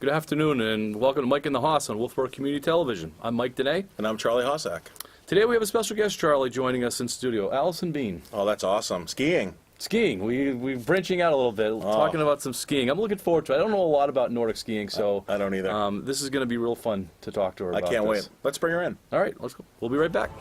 Good afternoon, and welcome to Mike and the Hoss on Wolfeboro Community Television. I'm Mike Dene. And I'm Charlie Hossack. Today we have a special guest, Charlie, joining us in studio, Allison Bean. Oh, that's awesome. Skiing. Skiing. We're branching out a little bit, talking about some skiing. I'm looking forward to it. I don't know a lot about Nordic skiing, so I don't either. This is going to be real fun to talk to her about. I can't wait. Let's bring her in. All right, let's go. We'll be right back.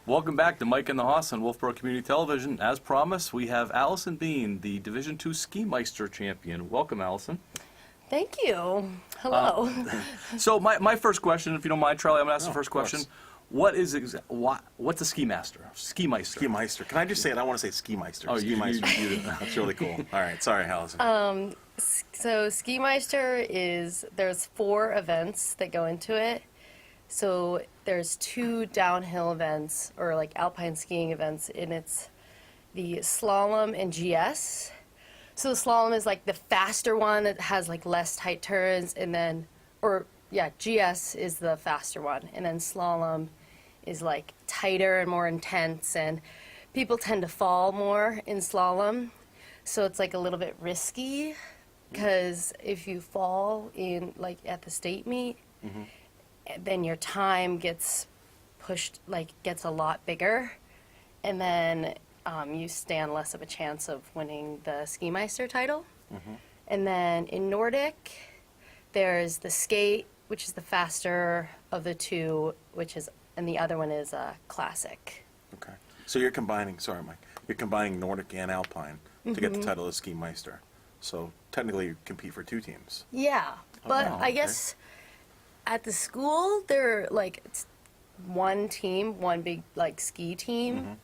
Welcome back to Mike and the Hoss on Wolfeboro Community Television. As promised, we have Allison Bean, the Division II Ski Meister champion. Welcome, Allison. Thank you. Hello. So my first question, if you don't mind, Charlie, I'm going to ask the first question. What's a ski master? Ski Meister. Ski Meister. Can I just say it? I want to say Ski Meister. Oh, Ski Meister. That's really cool. All right. Sorry, Allison. So Ski Meister there's 4 events that go into it. So there's 2 downhill events, or like alpine skiing events, and it's the slalom and GS. So the slalom is like the faster one. It has like less tight turns, and then, GS is the faster one, and then slalom is like tighter and more intense, and people tend to fall more in slalom. So it's like a little bit risky, because if you fall in like at the state meet, then your time gets pushed, gets a lot bigger, and then you stand less of a chance of winning the Ski Meister title. And then in Nordic, there's the skate, which is the faster of the 2, and the other one is classic. Okay. So you're combining, sorry, Mike, you're combining Nordic and Alpine to get the title of Ski Meister. So technically you compete for 2 teams. Yeah, but wow, I guess at the school, they're it's one team, one big ski team,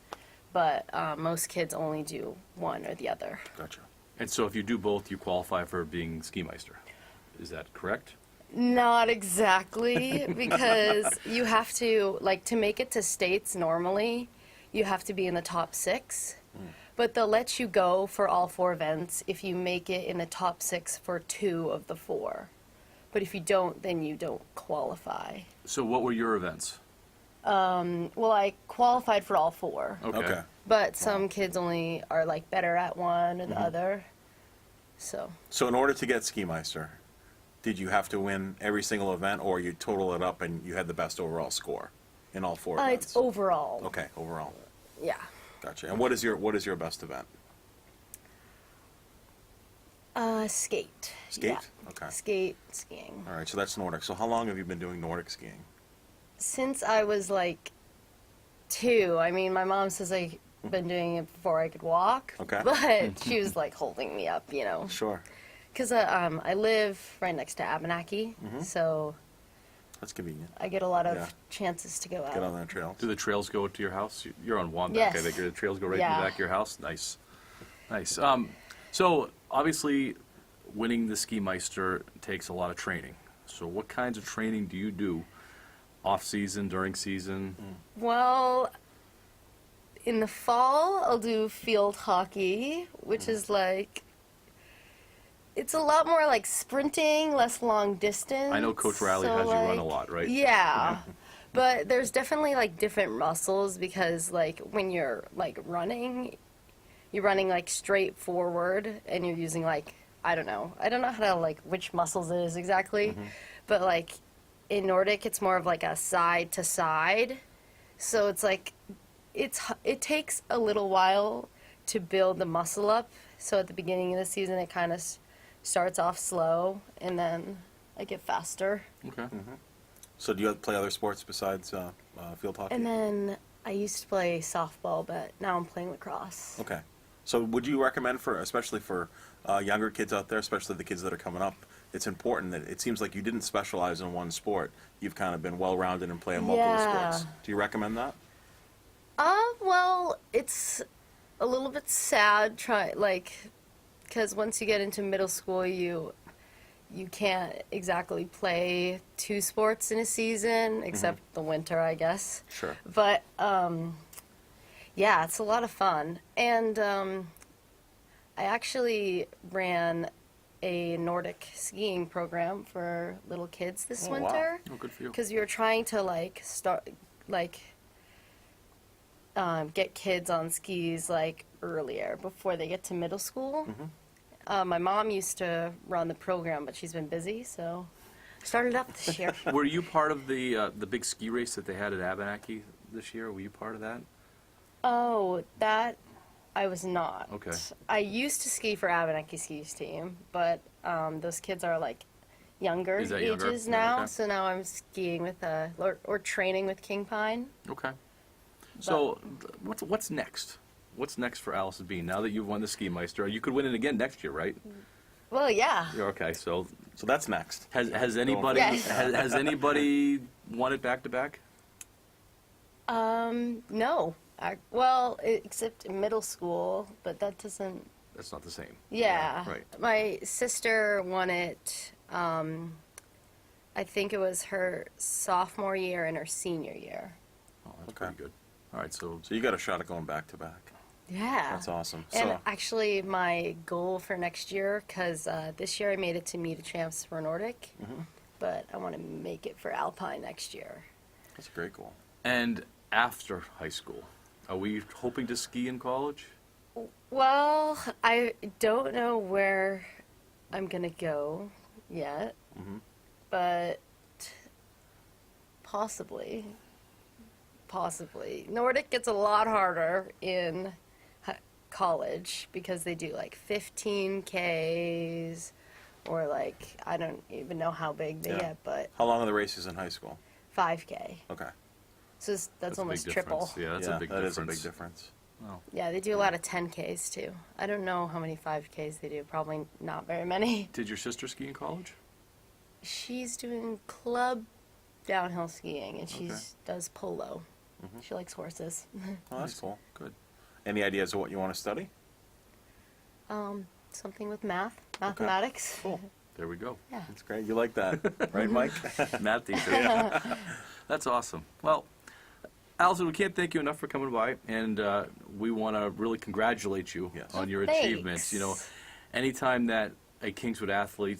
but most kids only do one or the other. Gotcha. And so if you do both, you qualify for being Ski Meister. Is that correct? Not exactly, because you have to, to make it to states normally, you have to be in the top 6. But they'll let you go for all 4 events if you make it in the top 6 for 2 of the 4. But if you don't, then you don't qualify. So what were your events? Well, I qualified for all 4. Okay. But some kids only are better at one or the other. So in order to get Ski Meister, did you have to win every single event, or you total it up and you had the best overall score in all 4 events? it's overall. Okay, overall. Yeah. Gotcha. And what is your best event? Skate. Skate? Yeah. Okay. Skate, skiing. All right, so that's Nordic. So how long have you been doing Nordic skiing? Since I was 2. I mean, my mom says I've been doing it before I could walk. Okay. But she was holding me up, Sure. Because I live right next to Abenaki, so That's convenient. I get a lot of chances to go out. Get on that trail. Do the trails go to your house? You're on Wambach, Yes. I think. The trails go right in Yeah. the back of your house? Nice. Nice. So, obviously, winning the Ski Meister takes a lot of training. So what kinds of training do you do off-season, during season? Well, in the fall, I'll do field hockey, which is it's a lot more sprinting, less long distance. I know Coach Riley has you run a lot, right? Yeah. But there's definitely different muscles, because when you're running, you're running straight forward, and you're using I don't know how to which muscles it is exactly, but in Nordic it's more of a side to side, so it's it takes a little while to build the muscle up. So at the beginning of the season it kind of starts off slow, and then I get faster. Okay. So do you play other sports besides field hockey? And then I used to play softball, but now I'm playing lacrosse. Okay. So would you recommend, especially for younger kids out there, especially the kids that are coming up, it's important that it seems like you didn't specialize in one sport. You've kind of been well-rounded and playing multiple sports. Do you recommend that? Well, it's a little bit sad, because once you get into middle school, you can't exactly play 2 sports in a season, except the winter, I guess. Sure. But, yeah, it's a lot of fun. And I actually ran a Nordic skiing program for little kids this winter. Oh, good for you. Because we were trying to start get kids on skis like earlier before they get to middle school. My mom used to run the program, but she's been busy, so started up this year. Were you part of the big ski race that they had at Abenaki this year? Were you part of that? Oh, that I was not. Okay. I used to ski for Abenaki skis team, but those kids are like younger Is that ages younger? now, Okay. so now I'm skiing with or training with King Pine. Okay. So, what's next? What's next for Allison Bean now that you've won the Ski Meister? You could win it again next year, right? Well, yeah. Yeah, okay. So, So that's next. has anybody Yes. has anybody won it back to back? No. Well, except in middle school, but that doesn't. That's not the same. Yeah. Right. My sister won it. I think it was her sophomore year and her senior year. Oh, that's Okay. pretty good. All right. So, So you got a shot at going back to back. Yeah. That's awesome. And So actually, my goal for next year, because this year I made it to Meet the Champs for Nordic, but I want to make it for Alpine next year. that's a great goal. and after high school, are we hoping to ski in college? Well, I don't know where I'm going to go yet, but possibly. Nordic gets a lot harder in college because they do like 15Ks or like, I don't even know how big they Yeah. get, but How long are the races in high school? 5K. Okay. So that's a almost big triple. difference. Yeah, that's yeah, a big that difference. is a big difference. Oh. Yeah, they do a lot of 10Ks too. I don't know how many 5Ks they do. Probably not very many. Did your sister ski in college? She's doing club downhill skiing and she Okay. does polo. She likes horses. Oh, that's cool. Good. Any ideas of what you want to study? Something with mathematics. Cool. There we go. Yeah. That's great. You like that, right, Mike? Math teacher. That's awesome. Well, Allison, we can't thank you enough for coming by, and we want to really congratulate you Yes. on your Thanks. achievements. You know, anytime that a Kingswood athlete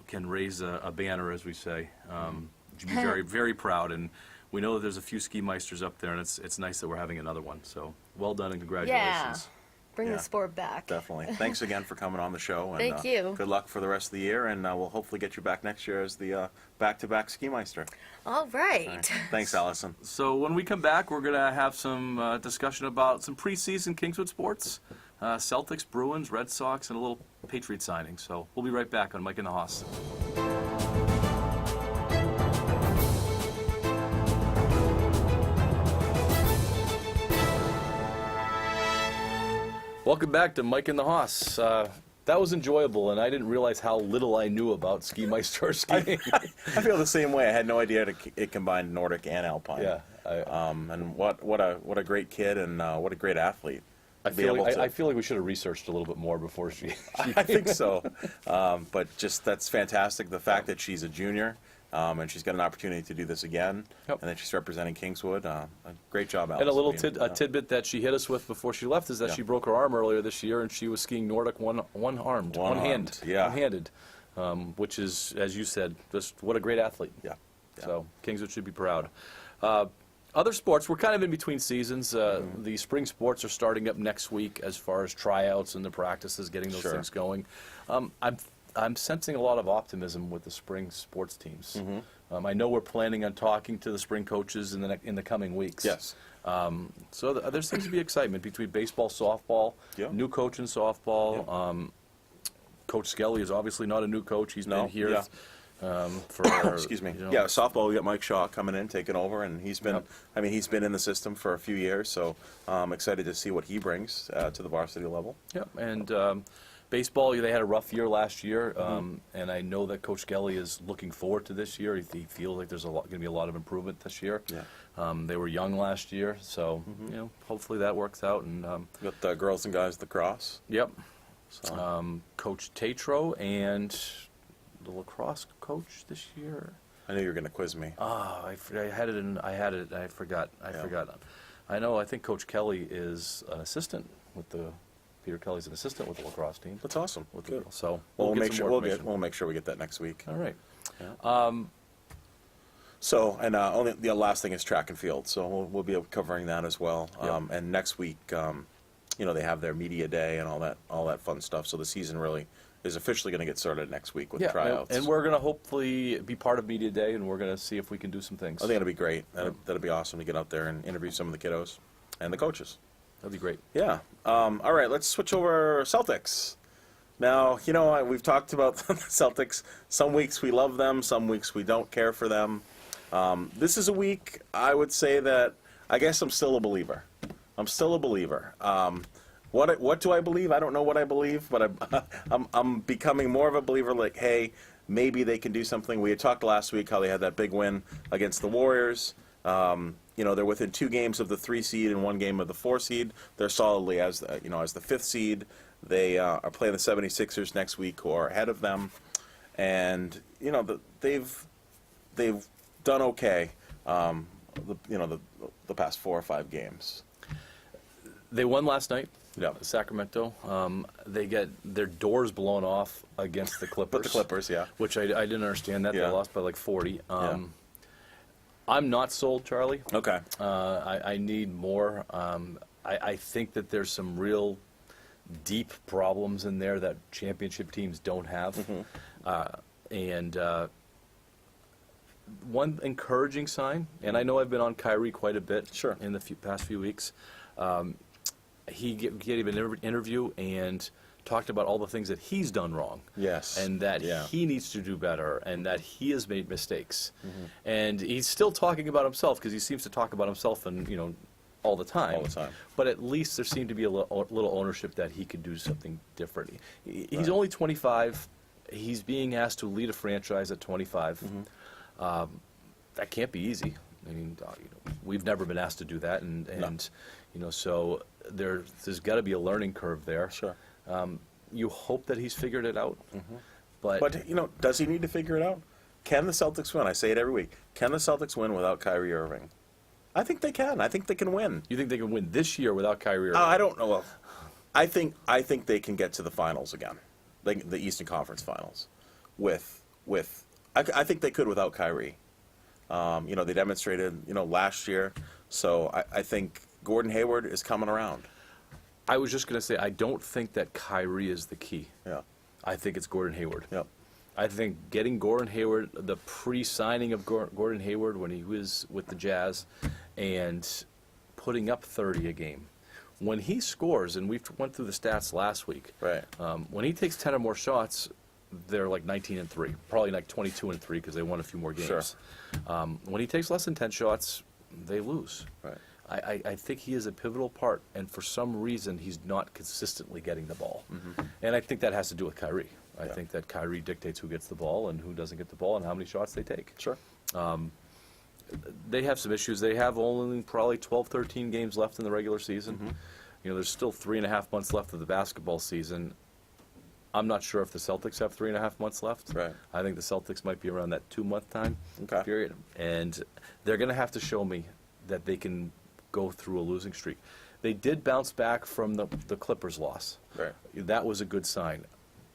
can raise a banner, as we say, you should be very, very proud. And we know that there's a few ski meisters up there, and it's nice that we're having another one. So well done and congratulations. Bring Yeah. the sport back. Definitely. Thanks again for coming on the show. And, Thank you. Good luck for the rest of the year, and we'll hopefully get you back next year as the back-to-back ski meister. All right. Thanks, Allison. So when we come back, we're going to have some discussion about some preseason Kingswood sports, Celtics, Bruins, Red Sox, and a little Patriot signing. So we'll be right back on Mike and the Hoss. Welcome back to Mike and the Hoss. That was enjoyable, and I didn't realize how little I knew about ski meister skiing. I feel the same way. I had no idea it combined Nordic and Alpine. Yeah, And what a great kid, and what a great athlete. I To be feel able like, to- I feel like we should have researched a little bit more before she I think so. But just that's fantastic. The fact that she's a junior, and she's got an opportunity to do this again, Yep. and that she's representing Kingswood. A great job, Allison. And a little Bean. tidbit that she hit us with before she left is that Yeah. she broke her arm earlier this year, and she was skiing Nordic one-handed, yeah. one-handed, which is, as you said, just what a great athlete. Yeah. Yeah. So Kingswood should be proud. Other sports, we're kind of in between seasons. The spring sports are starting up next week as far as tryouts and the practices, getting those Sure. things going. I'm sensing a lot of optimism with the spring sports teams. Mm-hmm. I know we're planning on talking to the spring coaches in the coming weeks. Yes. So there seems to be excitement between baseball, softball, Yeah. new coach in softball. Coach Skelly is obviously not a new coach. He's No, been here yeah. for Excuse me. you know, Yeah, softball. We got Mike Shaw coming in, taking over, and he's been. Yep. I mean, he's been in the system for a few years, so I'm excited to see what he brings to the varsity level. Yep, and baseball, they had a rough year last year, Mm-hmm. and I know that Coach Skelly is looking forward to this year. He feels like there's going to be a lot of improvement this year. Yeah. They were young last year, so hopefully that works out. And We got the girls and guys lacrosse. yep, So Coach Tatro and the lacrosse coach this year. I knew you were going to quiz me. Oh, I had it. I forgot. I Yeah. forgot. I know. I think Coach Kelly is an assistant with the. Peter Kelly's an assistant with the lacrosse team. That's awesome. With the Good. girls. So Well, we'll get make some sure more we'll information. make sure we get that next week. All right. Yeah. So, and only the last thing is track and field. So we'll be covering that as well. Yep. And next week, they have their media day and all that fun stuff. So the season really is officially going to get started next week with tryouts. And we're going to hopefully be part of media day, and we're going to see if we can do some things. I think it'll be great. That'll be awesome to get out there and interview some of the kiddos and the coaches. That'd be great. Yeah. All right, let's switch over Celtics. Now, we've talked about the Celtics. Some weeks we love them, some weeks we don't care for them. This is a week I would say that I guess I'm still a believer. What do I believe? I don't know what I believe, but I'm becoming more of a believer. Like, hey, maybe they can do something. We had talked last week how they had that big win against the Warriors. They're within 2 games of the 3 seed and 1 game of the 4 seed. They're solidly as the 5th seed. They are playing the 76ers next week, who are ahead of them, and they've done okay. The past 4 or 5 games. They won last night. Yeah. Sacramento. They get their doors blown off against the Clippers. The Clippers, yeah. Which I didn't understand that. Yeah. They lost by like 40. Yeah. I'm not sold, Charlie. Okay. I need more. I think that there's some real deep problems in there that championship teams don't have. And one encouraging sign, and I know I've been on Kyrie quite a bit Sure. in the past few weeks. He gave an interview and talked about all the things that he's done wrong. Yes. And that he needs to do better, and that he has made mistakes. And he's still talking about himself, because he seems to talk about himself and all the time. All the time. But at least there seemed to be a little ownership that he could do something different. He's only 25. He's being asked to lead a franchise at 25. That can't be easy. I mean, we've never been asked to do that, and so there's got to be a learning curve there. Sure. You hope that he's figured it out, But does he need to figure it out? Can the Celtics win? I say it every week. Can the Celtics win without Kyrie Irving? I think they can. I think they can win. You think they can win this year without Kyrie Irving? I don't know. I think they can get to the finals again, the Eastern Conference Finals. I think they could without Kyrie. They demonstrated last year. So I think Gordon Hayward is coming around. I was just going to say, I don't think that Kyrie is the key. Yeah. I think it's Gordon Hayward. Yep. I think getting Gordon Hayward, the pre-signing of Gordon Hayward when he was with the Jazz, and putting up 30 a game. When he scores, and we went through the stats last week, Right. When he takes 10 or more shots, they're like 19-3, probably like 22-3 because they won a few more games. Sure. When he takes less than 10 shots, they lose. Right. I think he is a pivotal part, and for some reason he's not consistently getting the ball. And I think that has to do with Kyrie. I think that Kyrie dictates who gets the ball and who doesn't get the ball and how many shots they take. Sure. They have some issues. They have only probably 12, 13 games left in the regular season. There's still 3.5 months left of the basketball season. I'm not sure if the Celtics have 3.5 months left. Right. I think the Celtics might be around that 2-month time Okay. period. And they're going to have to show me that they can go through a losing streak. They did bounce back from the Clippers loss. Right. That was a good sign.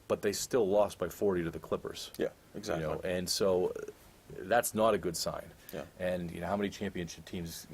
But they still lost by 40 to the Clippers. Yeah. Exactly. And so that's not a good sign. Yeah. And how many championship teams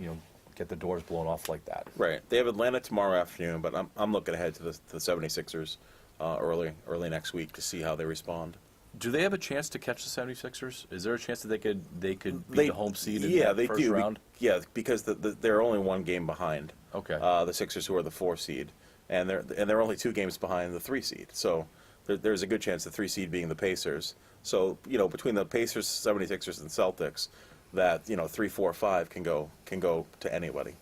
get the doors blown off like that? Right. They have Atlanta tomorrow afternoon, but I'm looking ahead to the 76ers early next week to see how they respond. Do they have a chance to catch the 76ers? Is there a chance that they could be the home seed in yeah, that they first do. round? Yeah, because they're only 1 game behind. Okay. The Sixers, who are the 4 seed, and they're only 2 games behind the 3 seed. So there's a good chance the 3 seed being the Pacers. So between the Pacers, 76ers, and Celtics, that 3, 4, 5 can go to anybody.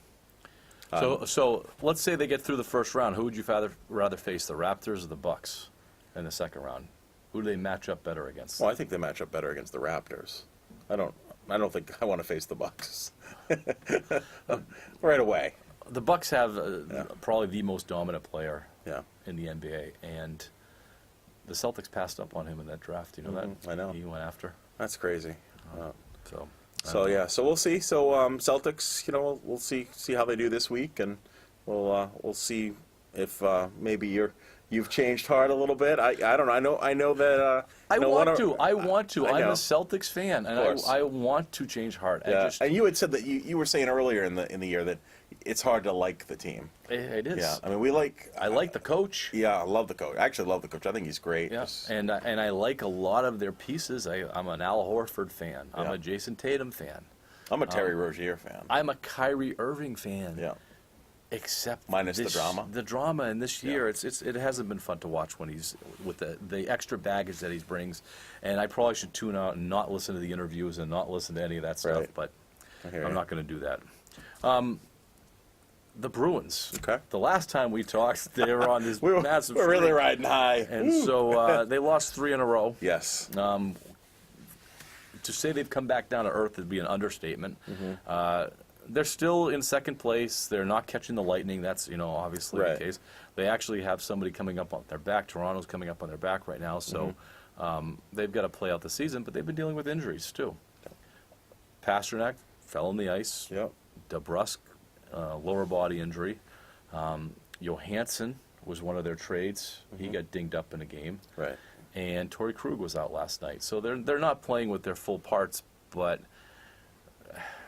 So let's say they get through the first round. Who would you rather face, the Raptors or the Bucks in the second round? Who do they match up better against? Well, I think they match up better against the Raptors. I don't think I want to face the Bucks right away. The Bucks have probably the most dominant player Yeah. in the NBA, and the Celtics passed up on him in that draft. You know that? I know. He went after. That's crazy. So Yeah, so we'll see. So Celtics, we'll see how they do this week, and we'll see if maybe you've changed heart a little bit. I don't know. I know that. I you know, want to. I I'm know. a Celtics fan, and course. I want to change heart. Yeah. And you had said that you were saying earlier in the year that it's hard to like the team. It is. Yeah. I mean, we like. I like the coach. Yeah, I love the coach. I actually love the coach. I think he's great. Yeah, Just- and I like a lot of their pieces. I'm an Al Horford fan. I'm Yeah. a Jason Tatum fan. I'm a Terry Rozier fan. I'm a Kyrie Irving fan. Yeah. Except Minus the this- drama. The drama, and this year it hasn't been fun to watch when he's with the extra baggage that he brings. And I probably should tune out and not listen to the interviews and not listen to any of that stuff. Right. But I hear I'm you. not going to do that. The Bruins. Okay. The last time we talked, they were on this We're massive. really streak. riding high. And so they lost 3 in a row. Yes. To say they've come back down to earth would be an understatement. Mm-hmm. They're still in second place. They're not catching the Lightning. That's obviously Right. the case. They actually have somebody coming up on their back. Toronto's coming up on their back right now. So Mm-hmm. they've got to play out the season, but they've been dealing with injuries too. Pasternak fell on the ice. Yep. DeBrusk, lower body injury. Johansson was one of their trades. He got dinged up in a game. Right. And Torrey Krug was out last night. So they're not playing with their full parts, but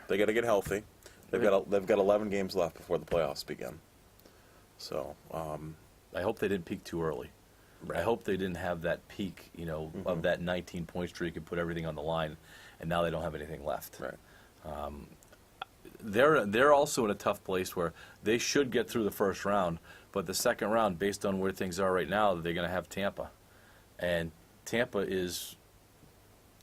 They got to get healthy. They've got 11 games left before the playoffs begin. So I hope they didn't peak too early. Right. I hope they didn't have that peak, of that 19-point streak and put everything on the line, and now they don't have anything left. right. They're also in a tough place where they should get through the first round, but the second round, based on where things are right now, they're going to have Tampa, and Tampa is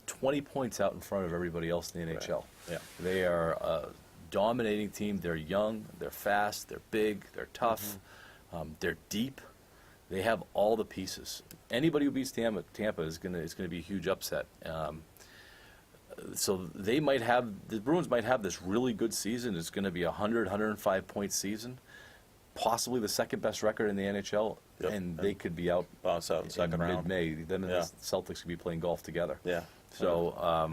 20 points out in front of everybody else in the NHL. Yeah. They are a dominating team. They're young, they're fast, they're big, they're tough, they're deep. They have all the pieces. Anybody who beats Tampa is going to be a huge upset. So the Bruins might have this really good season. It's going to be a 105 point season, possibly the second best record in the NHL, Yep. and they could be out Bounce out in in second round. mid-May. Then Yeah. the Celtics could be playing golf together. Yeah. So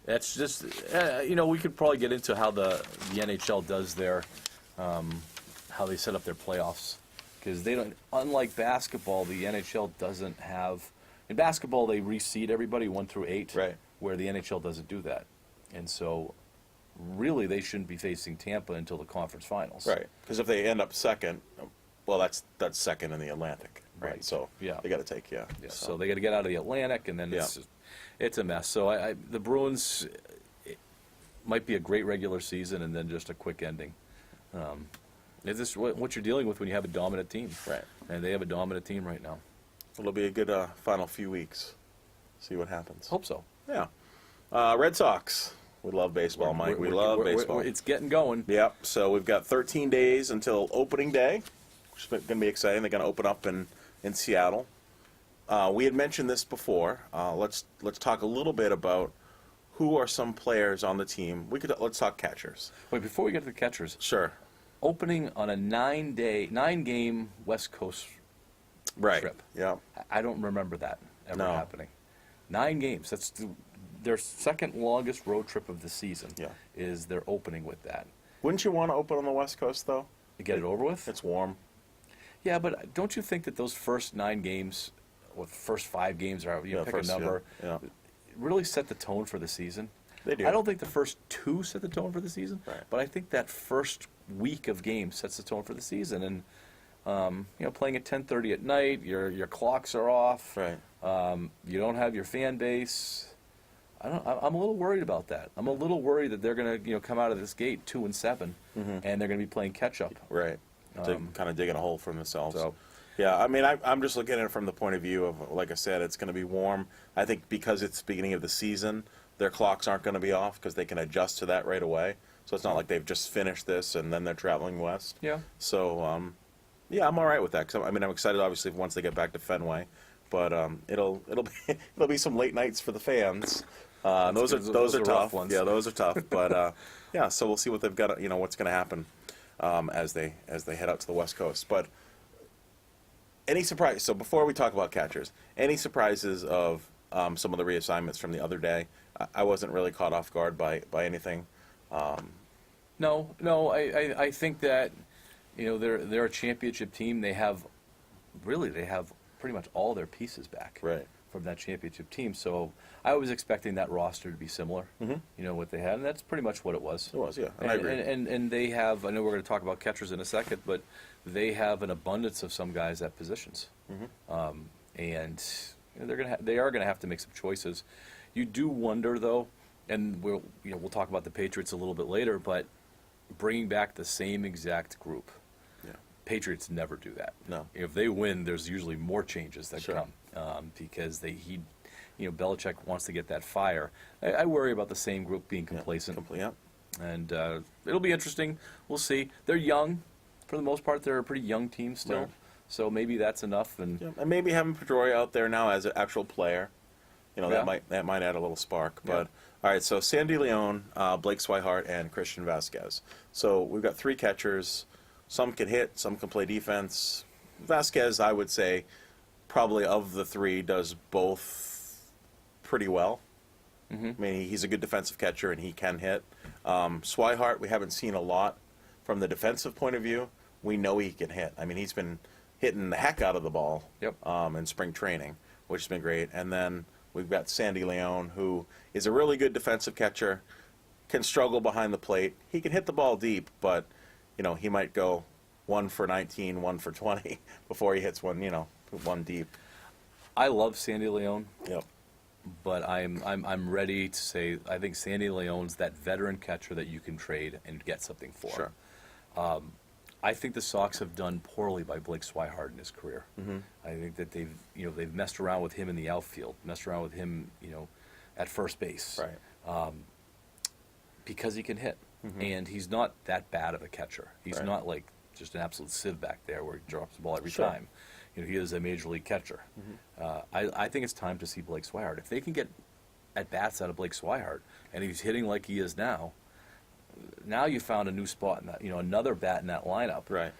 that's just we could probably get into how the NHL does their how they set up their playoffs, because they don't. Unlike basketball, the NHL doesn't have. In basketball, they reseed everybody 1 through 8, Right. where the NHL doesn't do that, and so really they shouldn't be facing Tampa until the conference finals. Right. Because if they end up second, well, that's second in the Atlantic. Right. So Yeah. they got to take Yeah, so they got to get out of the Atlantic, and then Yeah. it's a mess. So the Bruins it might be a great regular season, and then just a quick ending. Is this what you're dealing with when you have a dominant team? Right. And they have a dominant team right now. It'll be a good final few weeks. See what happens. Hope so. Yeah. Red Sox. We love baseball, Mike. We love baseball. It's getting going. Yep. So we've got 13 days until opening day, which is going to be exciting. They're going to open up in Seattle. We had mentioned this before. Let's talk a little bit about who are some players on the team. Let's talk catchers. Wait, before we get to the catchers, Sure. opening on a 9-game West Coast Right. trip. Yeah. I don't remember that ever No. happening. 9 games. That's their second longest road trip of the season. Yeah. Is their opening with that. Wouldn't you want to open on the West Coast though? To get it over with? It's warm. Yeah, but don't you think that those first 9 games, or first 5 games, or you pick first, a number, Yeah. really set the tone for the season? They do. I don't think the first 2 set the tone for the season, Right. but I think that first week of games sets the tone for the season. And playing at 10:30 at night, your clocks are off. Right. You don't have your fan base. I'm a little worried about that. I'm a little worried that they're going to come out of this gate 2-7, and they're going to be playing catch up. Right. To kind of digging a hole for themselves. So- Yeah, I mean, I'm just looking at it from the point of view of, like I said, it's going to be warm. I think because it's the beginning of the season, their clocks aren't going to be off because they can adjust to that right away. So it's not like they've just finished this and then they're traveling west. Yeah. So, yeah, I'm all right with that. Cause I'm excited, obviously, once they get back to Fenway. But it'll be some late nights for the fans. Those are those are rough tough. ones. Yeah, those are tough. But yeah, so we'll see what they've got. What's going to happen as they head out to the West Coast. But any surprise? So before we talk about catchers, any surprises of some of the reassignments from the other day? I wasn't really caught off guard by anything. No. I think that they're a championship team. They have really they have pretty much all their pieces back Right. from that championship team. So I was expecting that roster to be similar, what they had, and that's pretty much what it was. It was, yeah. And, I agree. and they have, I know we're going to talk about catchers in a second, but they have an abundance of some guys at positions. And they are going to have to make some choices. You do wonder, though, and we'll talk about the Patriots a little bit later, but bringing back the same exact group. Yeah. Patriots never do that. No. If they win, there's usually more changes that Sure. come because Belichick wants to get that fire. I worry about the same group being complacent, Yeah. and it'll be interesting. We'll see. They're young, for the most part. They're a pretty young team still, Right. so maybe that's enough. And Yeah. And maybe having Pedroia out there now as an actual player, Yeah. that might add a little spark. Yeah. But all right, so Sandy Leon, Blake Swihart, and Christian Vasquez. So we've got three catchers. Some can hit, some can play defense. Vasquez, I would say, probably of the three, does both pretty well. I mean, he's a good defensive catcher and he can hit. Swihart, we haven't seen a lot from the defensive point of view. We know he can hit. I mean, he's been hitting the heck out of the ball in spring training, which has been great. And then we've got Sandy Leon, who is a really good defensive catcher, can struggle behind the plate. He can hit the ball deep, but he might go 1 for 19, 1 for 20 before he hits one deep. I love Sandy Leon, Yep. but I'm ready to say I think Sandy Leon's that veteran catcher that you can trade and get something for. Sure. I think the Sox have done poorly by Blake Swihart in his career. I think that they've messed around with him in the outfield, messed around with him, at first base, Right. because he can hit, and he's not that bad of a catcher. He's Right. not like just an absolute sieve back there where he drops the ball every Sure. time. He is a major league catcher. I think it's time to see Blake Swihart. If they can get at bats out of Blake Swihart, and he's hitting like he is now you found a new spot in that, another bat in that lineup. Right.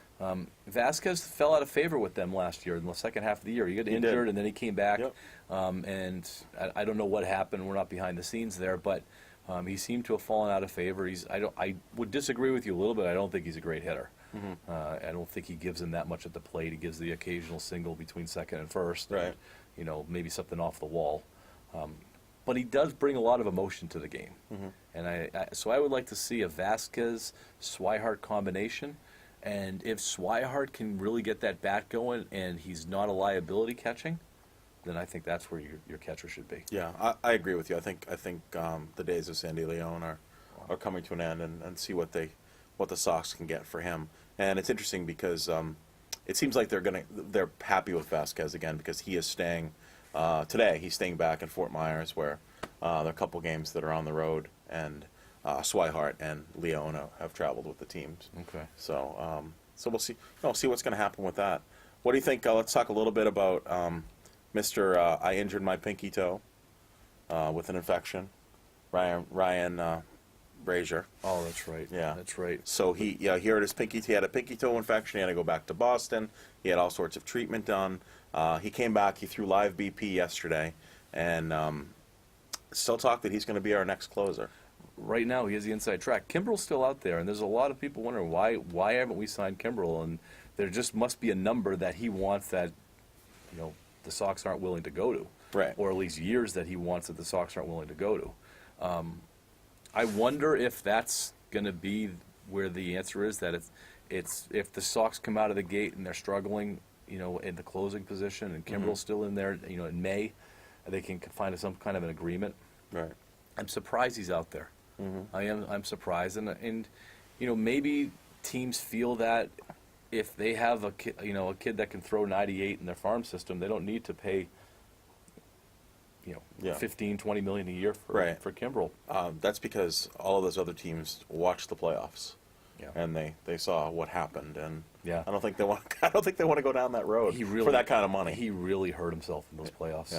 Vasquez fell out of favor with them last year in the second half of the year. He got injured, did. and then he came back. Yep. And I don't know what happened. We're not behind the scenes there, but he seemed to have fallen out of favor. I would disagree with you a little bit. I don't think he's a great hitter. I don't think he gives him that much at the plate. He gives the occasional single between second and first. Right. And, maybe something off the wall. But he does bring a lot of emotion to the game. And so I would like to see a Vasquez-Swihart combination. And if Swihart can really get that bat going and he's not a liability catching, then I think that's where your catcher should be. Yeah, I agree with you. I think the days of Sandy Leon are coming to an end, and see what the Sox can get for him. And it's interesting because it seems like they're happy with Vasquez again because he is staying today. He's staying back in Fort Myers where there are a couple games that are on the road, and Swihart and Leon have traveled with the teams. Okay. So we'll see. See what's going to happen with that. What do you think? Let's talk a little bit about Mr. I injured my pinky toe with an infection. Ryan Brazier. Oh, that's right. Yeah. That's right. So he hurt his pinky. He had a pinky toe infection. He had to go back to Boston. He had all sorts of treatment done. He came back. He threw live BP yesterday, and still talk that he's going to be our next closer. Right now, he has the inside track. Kimbrel's still out there, and there's a lot of people wondering why haven't we signed Kimbrel? And there just must be a number that he wants that, the Sox aren't willing to go to, Right. or at least years that he wants that the Sox aren't willing to go to. I wonder if that's going to be where the answer is, that it's if the Sox come out of the gate and they're struggling, in the closing position, and Kimbrel's still in there, in May, they can find some kind of an agreement. Right. I'm surprised he's out there. I'm surprised, and maybe teams feel that if they have a kid that can throw 98 in their farm system, they don't need to pay Yeah. 15, 20 million a year Right. for Kimbrel. That's because all of those other teams watched the playoffs, Yeah. and they saw what happened, and Yeah. I don't think they want. I don't think they want to go down that road for that kind of money. He really hurt himself in those playoffs.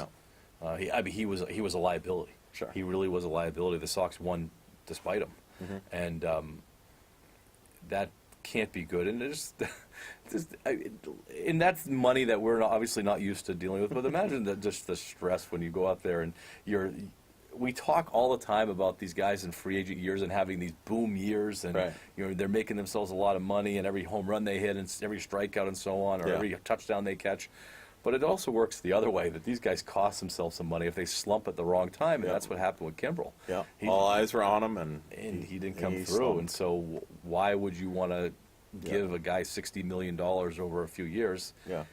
Yeah. He was a liability. Sure. He really was a liability. The Sox won despite him, and that can't be good. And and that's money that we're obviously not used to dealing with. But imagine just the stress when you go out there and we talk all the time about these guys in free agent years and having these boom years, and Right. they're making themselves a lot of money, and every home run they hit, and every strikeout, and so on, or Yeah. every touchdown they catch. But it also works the other way, that these guys cost themselves some money if they slump at the wrong time, and Yeah. that's what happened with Kimbrel. Yeah, He- all eyes were on him, and he didn't come he through. slumped. And so, why would you want to Yeah. give a guy $60 million over a few years Yeah.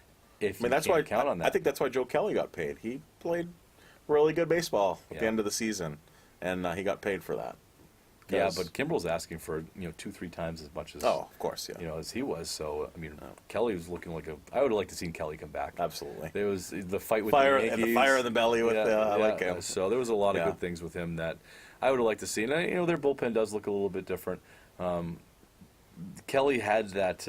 if I mean, you that's can't why count on that? I think that's why Joe Kelly got paid. He played really good baseball at the Yeah. end of the season, and he got paid for that. Yeah, 'Cause- but Kimbrel's asking for 2-3 times as much as oh, of course, yeah, as he was. So I mean, Kelly was looking like I would have liked to seen Kelly come back. absolutely. There was the fight with Fire the and Yankees. the fire in the belly with I like him. So there was a lot of Yeah. good things with him that I would have liked to see. And their bullpen does look a little bit different. Kelly had that.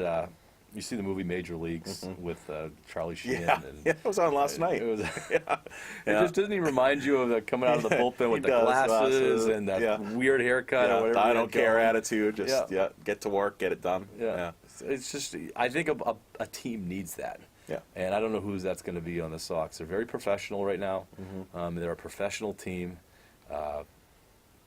You see the movie Major Leagues with Charlie Sheen. Yeah, And yeah, it was on last night. It was. Yeah. It just doesn't he remind you of coming out of the bullpen with He the does, glasses and that yeah. weird haircut or Yeah, whatever. I he don't had care going. attitude. Just Yeah. get to work, get it done. Yeah. It's just, I think a team needs that. Yeah. And I don't know who that's going to be on the Sox. They're very professional right now. Mm-hmm. They're a professional team.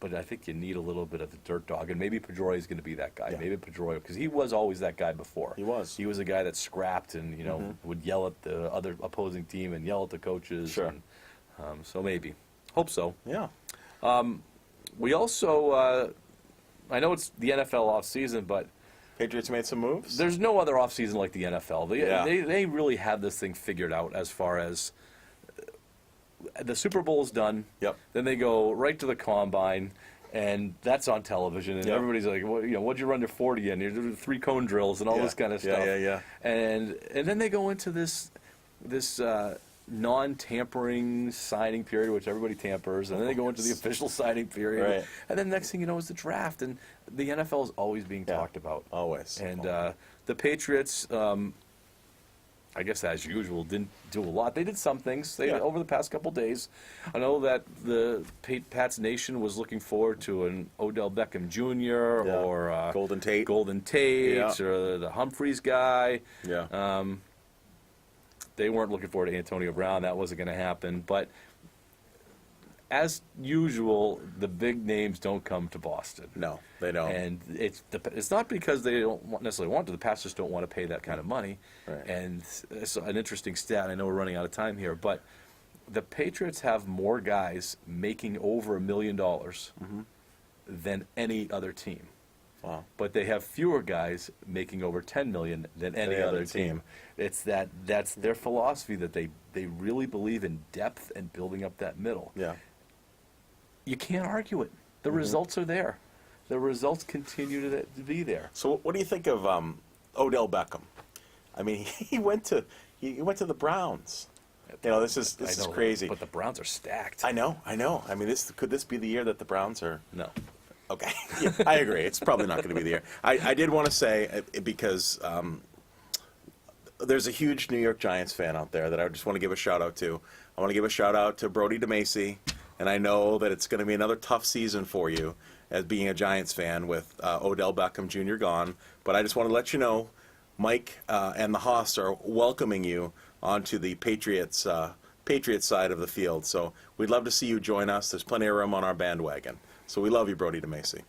But I think you need a little bit of the dirt dog. And maybe Pedroia is going to be that guy. Yeah. Maybe Pedroia, because he was always that guy before. He was. He was a guy that scrapped and, would yell at the other opposing team and yell at the coaches. Sure. And, so maybe. Hope so. Yeah. We also, I know it's the NFL offseason, but Patriots made some moves. there's no other offseason like the NFL. Yeah. They really have this thing figured out as far as the Super Bowl's done. Yep. Then they go right to the combine, and that's on television, and Yep. everybody's like, what'd you run your 40 in? You did 3 cone drills and all Yeah. this kind of Yeah, stuff. yeah. And then they go into this non-tampering signing period, which everybody tampers, and then they go into the official signing period. Right. And then next thing you know is the draft, and the NFL is always being Yeah. talked about. Always. And the Patriots, I guess as usual, didn't do a lot. They did some things over the past couple days. I know that the Pats Nation was looking forward to an Odell Beckham Jr. Yeah. or Golden Tate. Golden Tate Yeah. or the Humphreys guy. Yeah. They weren't looking forward to Antonio Brown. That wasn't going to happen. But as usual, the big names don't come to Boston. No, they don't. And it's not because they don't necessarily want to. The Pats just don't want to pay that kind of money. Right. And it's an interesting stat. I know we're running out of time here, but the Patriots have more guys making over $1 million than any other team. Wow. But they have fewer guys making over $10 million than any other team. It's that's their philosophy that they really believe in depth and building up that middle. Yeah. You can't argue it. The results are there. The results continue to be there. So what do you think of Odell Beckham? I mean, he went to the Browns. This is I know, crazy. But the Browns are stacked. I know. I mean, could this be the year that the Browns are? No. Okay, yeah, I agree. It's probably not going to be the year. I did want to say, because there's a huge New York Giants fan out there that I just want to give a shout out to. I want to give a shout out to Brody DeMacy, and I know that it's going to be another tough season for you as being a Giants fan with Odell Beckham Jr. gone. But I just want to let you know, Mike and the Haas are welcoming you onto the Patriots side of the field. So we'd love to see you join us. There's plenty of room on our bandwagon. So we love you, Brody DeMacy.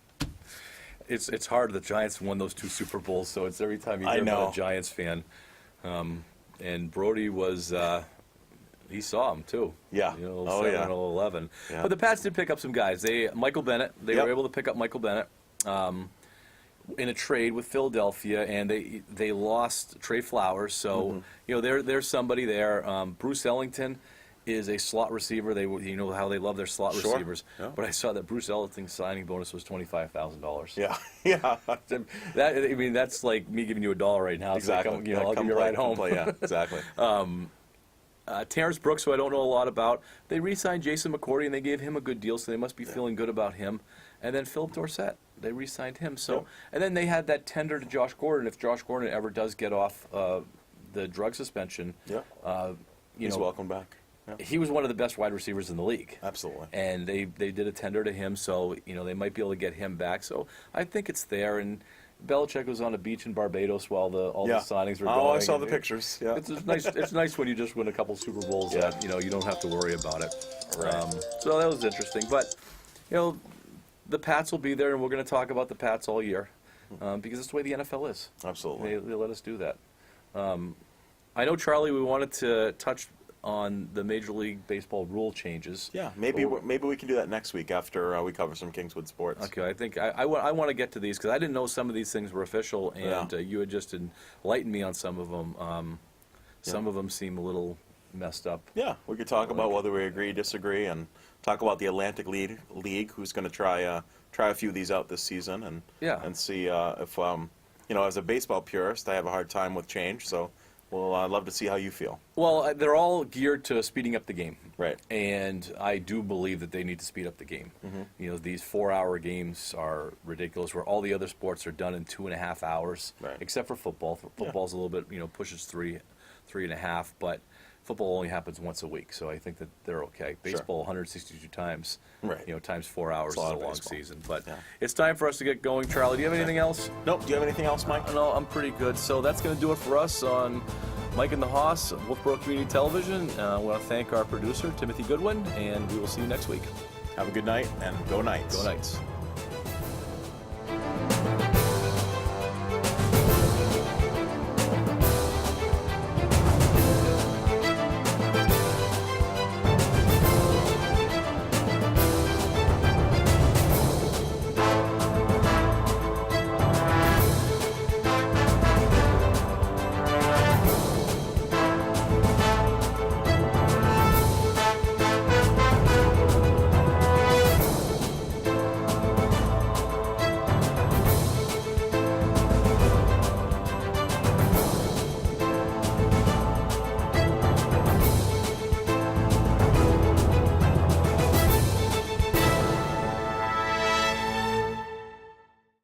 It's hard. The Giants won those 2 Super Bowls, so it's every time you I hear know. about a Giants fan. And Brody was, he saw him too. Yeah. 7 yeah. and 11. Yeah. But the Pats did pick up some guys. Michael Bennett, they Yep. were able to pick up Michael Bennett in a trade with Philadelphia, and they lost Trey Flowers. So, there's somebody there. Bruce Ellington is a slot receiver. You know how they love their slot Sure. receivers. Yeah. But I saw that Bruce Ellington's signing bonus was $25,000. Yeah, yeah. That's like me giving you $1 right now. It's like, Exactly. I'll give you a ride home. Yeah, exactly. Terrence Brooks, who I don't know a lot about, they re-signed Jason McCourty, and they gave him a good deal, so they must be feeling good about him. And then Philip Dorsett, they re-signed him. So, Yep. And then they had that tender to Josh Gordon. If Josh Gordon ever does get off the drug suspension, Yeah. you He's know, welcome back. Yeah. he was one of the best wide receivers in the league. Absolutely. And they did a tender to him, so they might be able to get him back. So I think it's there, and Belichick was on a beach in Barbados while all the signings were going. Oh, I saw the and pictures. Yeah. It's nice. It's nice when you just win a couple Super Bowls that you don't have to worry about it. Right. So that was interesting. But the Pats will be there, and we're going to talk about the Pats all year because it's the way the NFL is. Absolutely. They let us do that. I know, Charlie, we wanted to touch on the Major League Baseball rule changes. Yeah, maybe we can do that next week after we cover some Kingswood sports. Okay, I think I want to get to these because I didn't know some of these things were official, and you had just enlightened me on some of them. Some of them seem a little messed up. Yeah, we could talk about whether we agree, disagree, and talk about the Atlantic League, who's going to try a few of these out this season, and see if as a baseball purist, I have a hard time with change. So well, I'd love to see how you feel. Well, they're all geared to speeding up the game. Right. And I do believe that they need to speed up the game. Mm-hmm. These 4-hour games are ridiculous, where all the other sports are done in 2.5 hours, Right. except for football. Football's a little bit, pushes 3.5, but football only happens once a week, so I think that they're okay. Baseball, 162 times, Right. Times 4 hours is a lot a of long baseball. season. But Yeah. it's time for us to get going. Charlie, do you have anything else? Nope. Do you have anything else, Mike? No, I'm pretty good. So that's going to do it for us on Mike and the Hoss, Wolfeboro Community Television. I want to thank our producer, Timothy Goodwin, and we will see you next week. Have a good night, and go Knights. Go Knights.